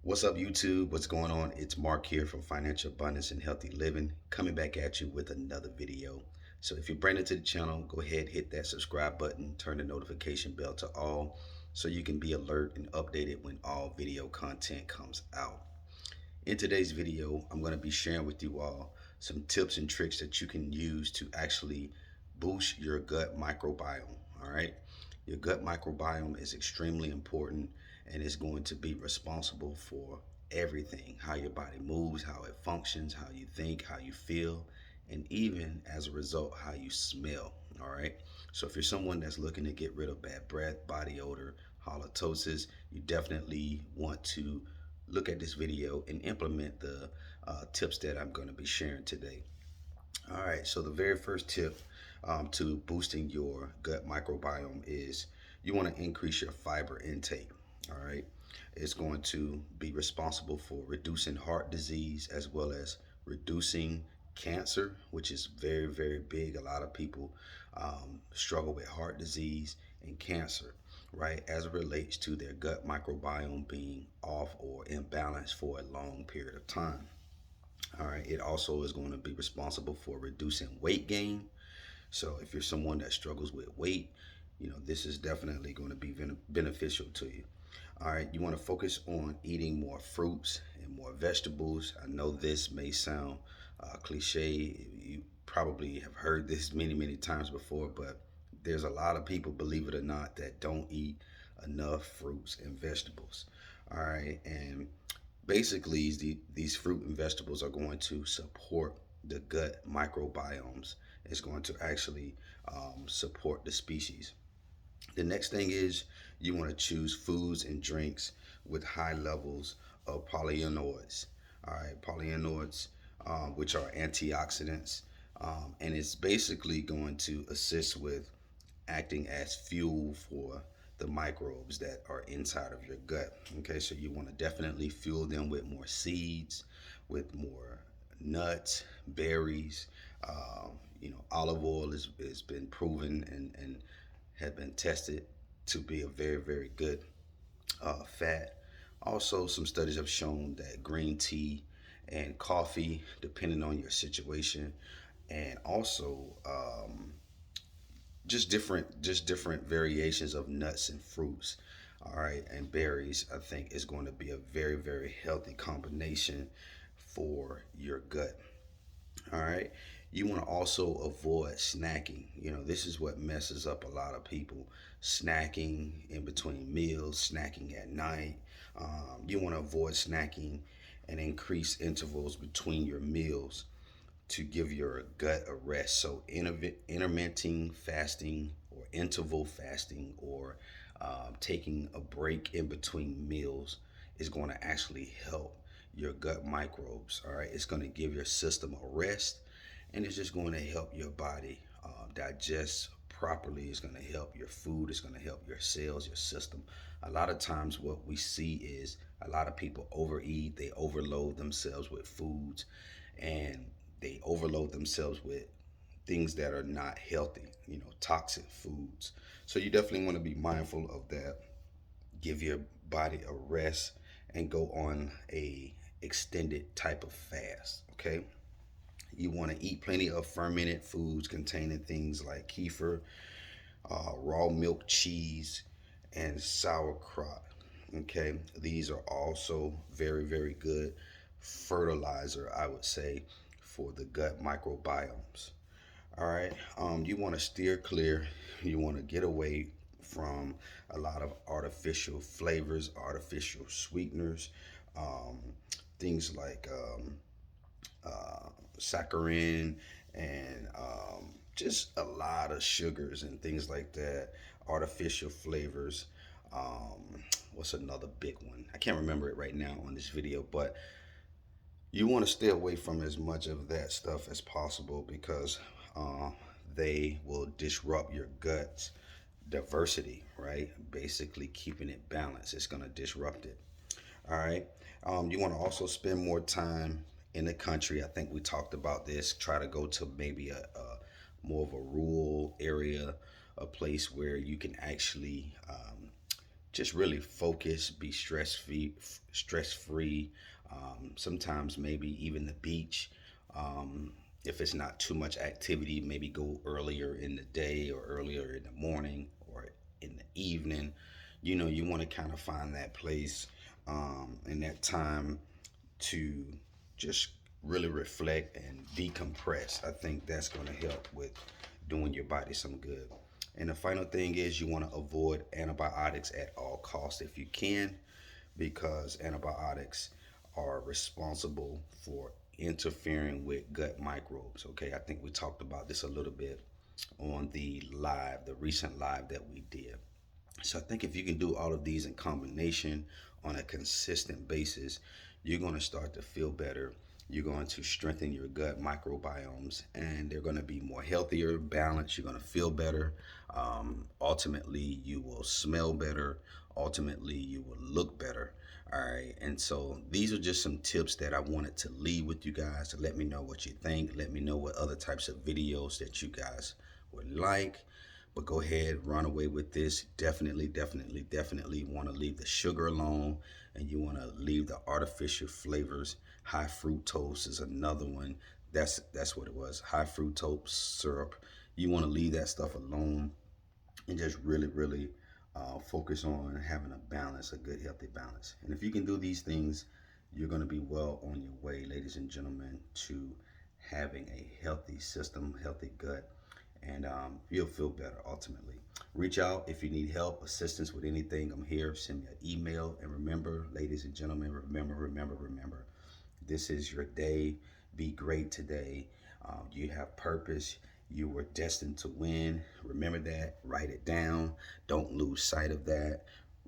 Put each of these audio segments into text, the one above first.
What's up, YouTube? What's going on? It's Mark here from Financial Abundance and Healthy Living, coming back at you with another video. So if you're brand new to the channel, go ahead, hit that subscribe button, turn the notification bell to all so you can be alert and updated when all video content comes out. In today's video, I'm going to be sharing with you all some tips and tricks that you can use to actually boost your gut microbiome. All right. Your gut microbiome is extremely important and is going to be responsible for everything: how your body moves, how it functions, how you think, how you feel, and even as a result, how you smell. All right. So if you're someone that's looking to get rid of bad breath, body odor, halitosis, you definitely want to look at this video and implement the tips that I'm going to be sharing today. All right, so the very first tip to boosting your gut microbiome is you want to increase your fiber intake. All right, it's going to be responsible for reducing heart disease as well as reducing cancer, which is very, very big. A lot of people struggle with heart disease and cancer, right, as it relates to their gut microbiome being off or imbalanced for a long period of time. All right, it also is going to be responsible for reducing weight gain. So if you're someone that struggles with weight, this is definitely going to be beneficial to you. All right, you want to focus on eating more fruits and more vegetables. I know this may sound cliche. You probably have heard this many, many times before, but there's a lot of people, believe it or not, that don't eat enough fruits and vegetables. All right, and basically these fruit and vegetables are going to support the gut microbiomes. It's going to actually support the species. The next thing is you want to choose foods and drinks with high levels of polyenoids. All right, polyenoids, which are antioxidants, and it's basically going to assist with acting as fuel for the microbes that are inside of your gut. Okay, so you want to definitely fuel them with more seeds, with more nuts, berries. Olive oil has been proven and had been tested to be a very, very good fat. Also, some studies have shown that green tea and coffee, depending on your situation, and also just different variations of nuts and fruits, all right, and berries, I think is going to be a very, very healthy combination for your gut. All right, you want to also avoid snacking. This is what messes up a lot of people: snacking in between meals, snacking at night. You want to avoid snacking and increase intervals between your meals to give your gut a rest. So intermittent fasting or interval fasting, or taking a break in between meals, is going to actually help your gut microbes. All right, it's going to give your system a rest, and it's just going to help your body digest properly. It's going to help your food. It's going to help your cells, your system. A lot of times what we see is a lot of people overeat. They overload themselves with foods, and they overload themselves with things that are not healthy, toxic foods. So you definitely want to be mindful of that. Give your body a rest and go on a extended type of fast, okay? You want to eat plenty of fermented foods containing things like kefir, raw milk cheese, and sauerkraut. Okay, these are also very, very good fertilizer, I would say, for the gut microbiomes. All right, you want to steer clear. You want to get away from a lot of artificial flavors, artificial sweeteners, um, things like saccharin, and just a lot of sugars and things like that, artificial flavors. What's another big one? I can't remember it right now on this video, but you want to stay away from as much of that stuff as possible because uh, they will disrupt your gut's diversity, right? Basically, keeping it balanced, it's going to disrupt it. All right. You want to also spend more time in the country. I think we talked about this. Try to go to maybe a more of a rural area, a place where you can actually just really focus, be stress free. Sometimes maybe even the beach. Um, if it's not too much activity, maybe go earlier in the day or earlier in the morning or in the evening. You want to kind of find that place and that time to just really reflect and decompress. I think that's going to help with doing your body some good. And the final thing is you want to avoid antibiotics at all costs if you can, because antibiotics are responsible for interfering with gut microbes. Okay, I think we talked about this a little bit on the recent live that we did. So I think if you can do all of these in combination on a consistent basis, you're going to start to feel better. You're going to strengthen your gut microbiomes, and they're going to be more healthier, balanced. You're going to feel better. Ultimately, you will smell better. Ultimately, you will look better. All right. And so these are just some tips that I wanted to leave with you guys to let me know what you think. Let me know what other types of videos that you guys would like. But go ahead, run away with this. Definitely, definitely, definitely want to leave the sugar alone, and you want to leave the artificial flavors. High fructose is another one. That's what it was. High fructose syrup. You want to leave that stuff alone and just really, really focus on having a balance, a good, healthy balance. And if you can do these things, you're going to be well on your way, ladies and gentlemen, to having a healthy system, healthy gut, and you'll feel better ultimately. Reach out if you need help, assistance with anything. I'm here. Send me an email. And remember, ladies and gentlemen, remember, this is your day. Be great today. You have purpose. You were destined to win. Remember that. Write it down. Don't lose sight of that.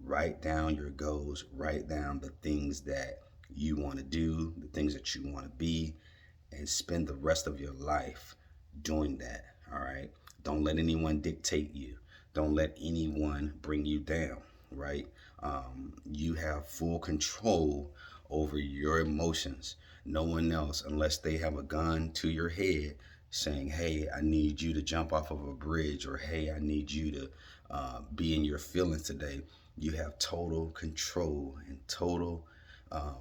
Write down your goals. Write down the things that you want to do, the things that you want to be, and spend the rest of your life doing that. All right. Don't let anyone dictate you. Don't let anyone bring you down. Right. You have full control over your emotions. No one else, unless they have a gun to your head saying, hey, I need you to jump off of a bridge, or hey, I need you to be in your feelings today. You have total control and total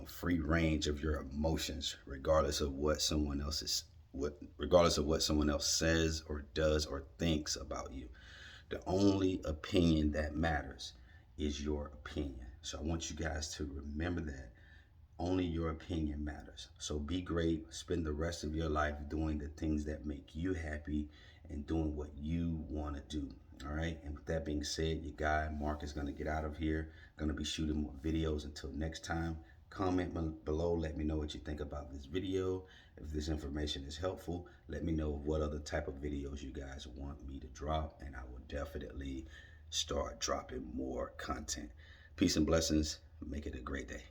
free range of your emotions, regardless of what someone else is, regardless of what someone else says or does or thinks about you. The only opinion that matters is your opinion. So I want you guys to remember that only your opinion matters. So be great. Spend the rest of your life doing the things that make you happy and doing what you want to do. All right. And with that being said, your guy Mark is going to get out of here. Going to be shooting more videos. Until next time, comment below. Let me know what you think about this video. If this information is helpful, let me know what other type of videos you guys want me to drop, and I will definitely start dropping more content. Peace and blessings. Make it a great day.